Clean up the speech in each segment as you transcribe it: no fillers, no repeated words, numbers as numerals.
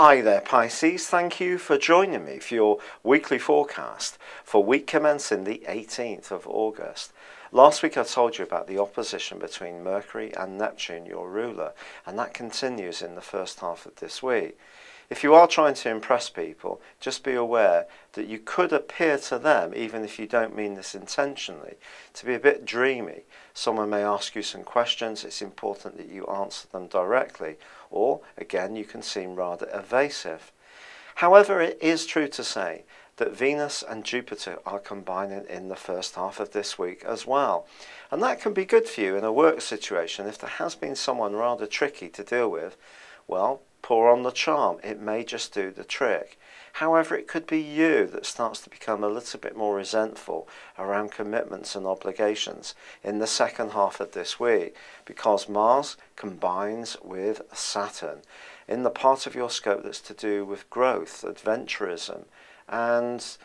Hi there Pisces, thank you for joining me for your weekly forecast for week commencing the 18th of August. Last week I told you about the opposition between Mercury and Neptune, your ruler, and that continues in the first half of this week. If you are trying to impress people, just be aware that you could appear to them, even if you don't mean this intentionally, to be a bit dreamy. Someone may ask you some questions, it's important that you answer them directly, or again you can seem rather evasive. However, it is true to say that Venus and Jupiter are combining in the first half of this week as well. And that can be good for you in a work situation. If there has been someone rather tricky to deal with, well, pour on the charm, it may just do the trick. However, it could be you that starts to become a little bit more resentful around commitments and obligations in the second half of this week, because Mars combines with Saturn in the part of your scope that's to do with growth, adventurism, and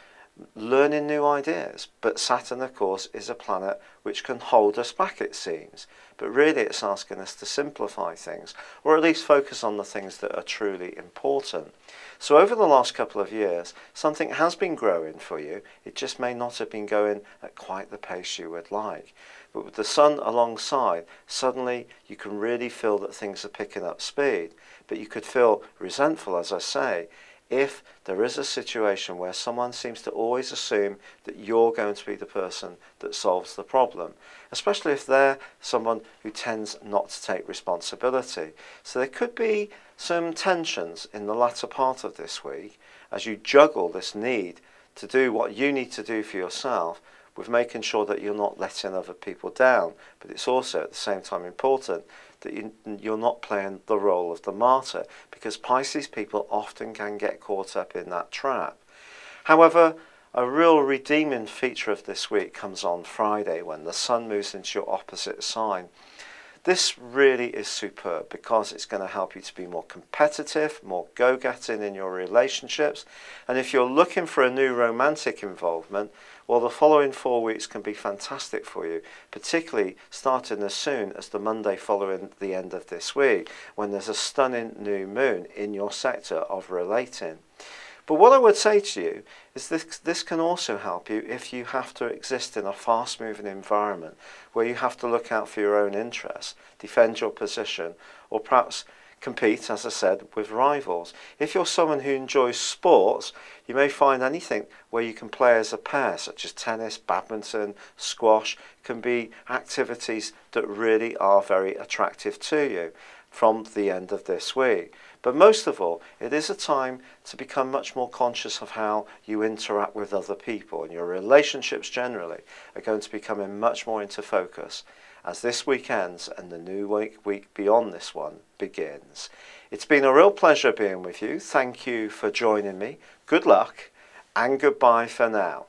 learning new ideas. But Saturn, of course, is a planet which can hold us back, it seems. But really it's asking us to simplify things, or at least focus on the things that are truly important. So over the last couple of years, something has been growing for you. It just may not have been going at quite the pace you would like. But with the Sun alongside, suddenly you can really feel that things are picking up speed. But you could feel resentful, as I say, if there is a situation where someone seems to always assume that you're going to be the person that solves the problem, especially if they're someone who tends not to take responsibility. So there could be some tensions in the latter part of this week as you juggle this need to do what you need to do for yourself with making sure that you're not letting other people down. But it's also at the same time important that you're not playing the role of the martyr, because Pisces people often can get caught up in that trap. However, a real redeeming feature of this week comes on Friday when the Sun moves into your opposite sign. This really is superb because it's going to help you to be more competitive, more go-getting in your relationships. And if you're looking for a new romantic involvement, well, the following 4 weeks can be fantastic for you, particularly starting as soon as the Monday following the end of this week, when there's a stunning new moon in your sector of relating. But what I would say to you is this can also help you if you have to exist in a fast-moving environment where you have to look out for your own interests, defend your position, or perhaps compete, as I said, with rivals. If you're someone who enjoys sports, you may find anything where you can play as a pair, such as tennis, badminton, squash, can be activities that really are very attractive to you from the end of this week. But most of all, it is a time to become much more conscious of how you interact with other people, and your relationships generally are going to be coming much more into focus as this week ends and the new week beyond this one begins. It's been a real pleasure being with you. Thank you for joining me. Good luck and goodbye for now.